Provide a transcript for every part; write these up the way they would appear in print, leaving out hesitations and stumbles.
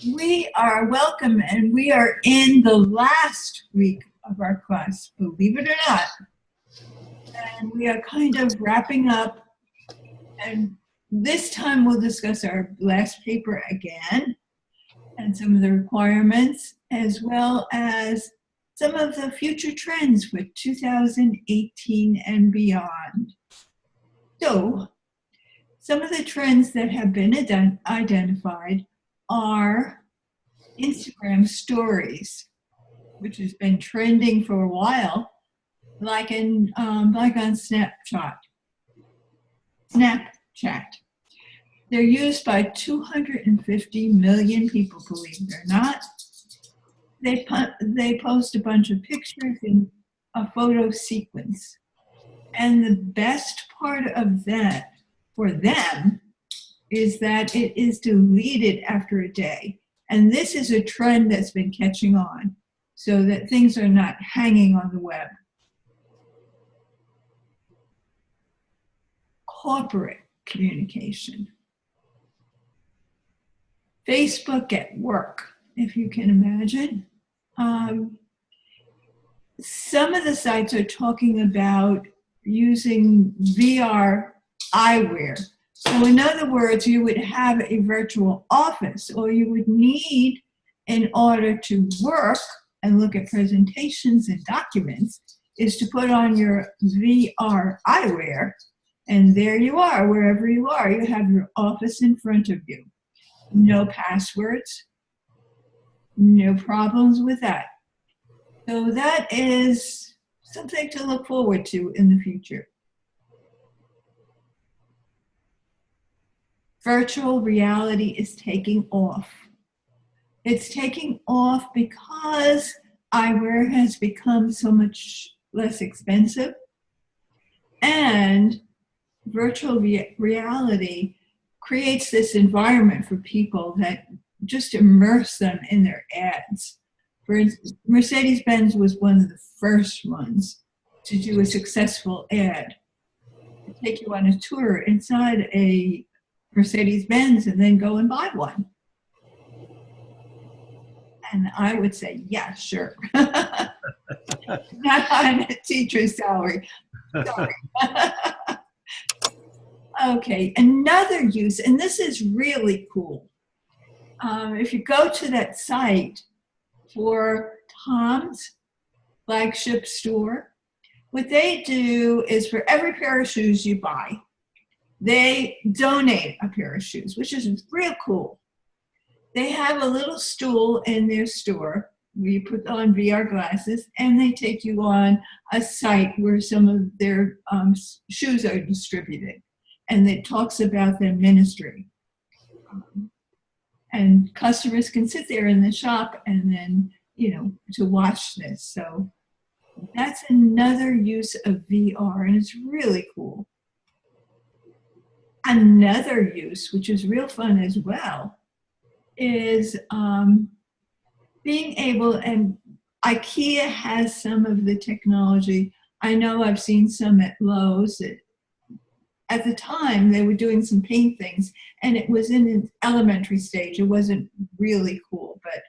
We are welcome, and we are in the last week of our class, believe it or not. And we are kind of wrapping up, and this time we'll discuss our last paper again and some of the requirements, as well as some of the future trends for 2018 and beyond. So, some of the trends that have been identified are Instagram stories, which has been trending for a while, like on Snapchat. They're used by 250 million people, believe it or not. They post a bunch of pictures in a photo sequence. And the best part of that for them is that it is deleted after a day. And this is a trend that's been catching on, so that things are not hanging on the web. Corporate communication. Facebook at work, if you can imagine. Some of the sites are talking about using VR eyewear. So in other words, you would have a virtual office, or you would need, in order to work and look at presentations and documents, is to put on your VR eyewear, and there you are, wherever you are. You have your office in front of you. No passwords, no problems with that. So that is something to look forward to in the future. Virtual reality is taking off. It's taking off because eyewear has become so much less expensive, and virtual reality creates this environment for people that just immerse them in their ads. For instance, Mercedes-Benz was one of the first ones to do a successful ad, to take you on a tour inside a Mercedes-Benz and then go and buy one. And I would say, yeah, sure. Not on a teacher's salary. Sorry. Okay, another use, and this is really cool. If you go to that site for Tom's flagship store, what they do is for every pair of shoes you buy, they donate a pair of shoes, which is real cool. They have a little stool in their store where you put on VR glasses, and they take you on a site where some of their shoes are distributed. And it talks about their ministry. And customers can sit there in the shop and then, to watch this. So that's another use of VR, and it's really cool. Another use, which is real fun as well, is being able, and IKEA has some of the technology. I know I've seen some at Lowe's. At the time, they were doing some paint things, and it was in an elementary stage. It wasn't really cool. But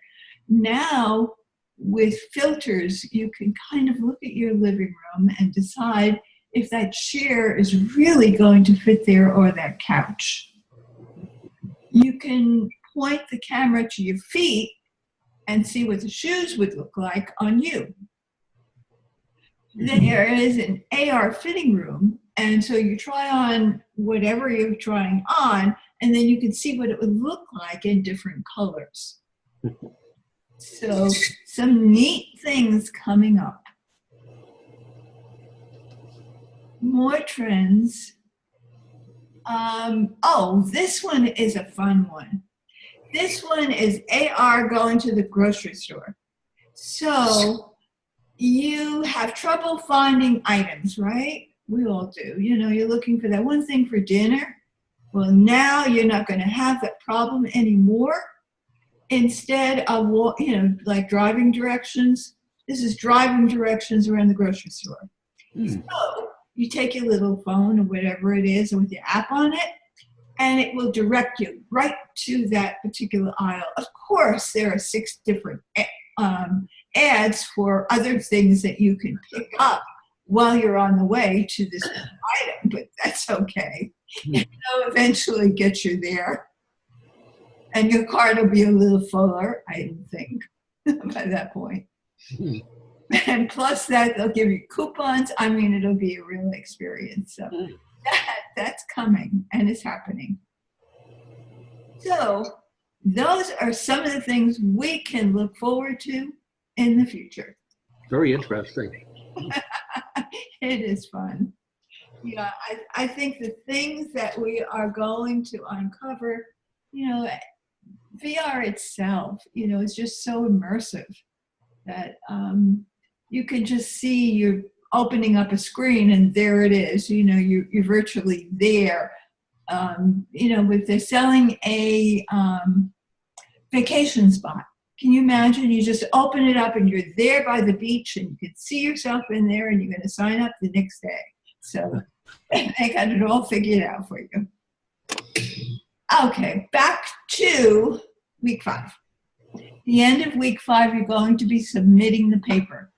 now, with filters, you can kind of look at your living room and decide if that chair is really going to fit there, or that couch. You can point the camera to your feet and see what the shoes would look like on you. There is an AR fitting room, and so you try on whatever you're trying on, and then you can see what it would look like in different colors. So some neat things coming up. More trends. This one is a fun one. This one is AR going to the grocery store. So you have trouble finding items, right? We all do. You're looking for that one thing for dinner. Well, now you're not going to have that problem anymore. Instead of, like driving directions, this is driving directions around the grocery store. So you take your little phone or whatever it is with your app on it, and it will direct you right to that particular aisle. Of course, there are 6 different ads for other things that you can pick up while you're on the way to this item, but that's okay. It'll eventually get you there. And your card will be a little fuller, I think, by that point. And plus that, they'll give you coupons. I mean, it'll be a real experience. So that's coming, and it's happening. So those are some of the things we can look forward to in the future. Very interesting. It is fun. Yeah, I think the things that we are going to uncover, VR itself, is just so immersive that you can just see you're opening up a screen and there it is. You're virtually there. With they're selling a vacation spot. Can you imagine? You just open it up and you're there by the beach and you can see yourself in there and you're going to sign up the next day. So they got it all figured out for you. Okay, back to week 5. The end of week 5, you're going to be submitting the paper.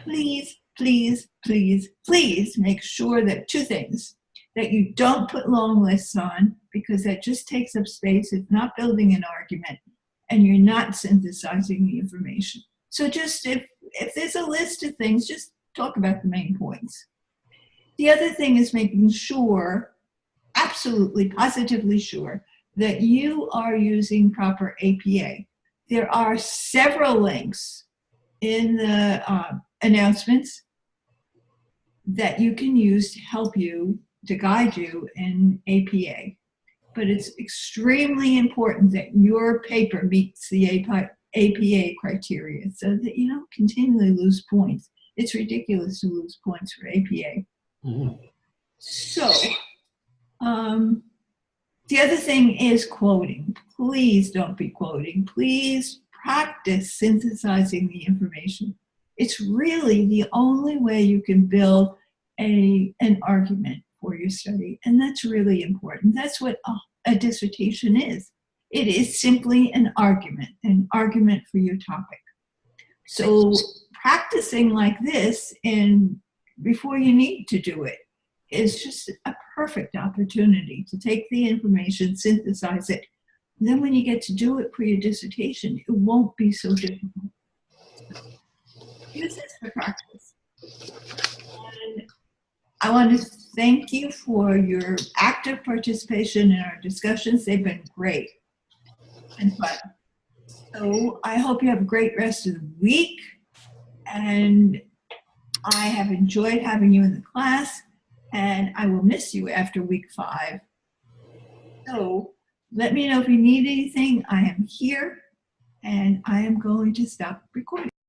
Please, please, please, please make sure that 2 things. That you don't put long lists on, because that just takes up space. It's not building an argument, and you're not synthesizing the information. So just if there's a list of things, just talk about the main points. The other thing is making sure, absolutely, positively sure, that you are using proper APA. There are several links in the announcements that you can use to help you, to guide you in APA. But it's extremely important that your paper meets the APA criteria so that you don't continually lose points. It's ridiculous to lose points for APA. Mm-hmm. So, the other thing is quoting. Please don't be quoting. Please practice synthesizing the information. It's really the only way you can build an argument for your study, and that's really important. That's what a dissertation is. It is simply an argument for your topic. So practicing like this and before you need to do it is just a perfect opportunity to take the information, synthesize it. And then when you get to do it for your dissertation, it won't be so difficult. Use this for practice. And I want to thank you for your active participation in our discussions. They've been great and fun. So I hope you have a great rest of the week. And I have enjoyed having you in the class. And I will miss you after week 5. So let me know if you need anything. I am here, and I am going to stop recording.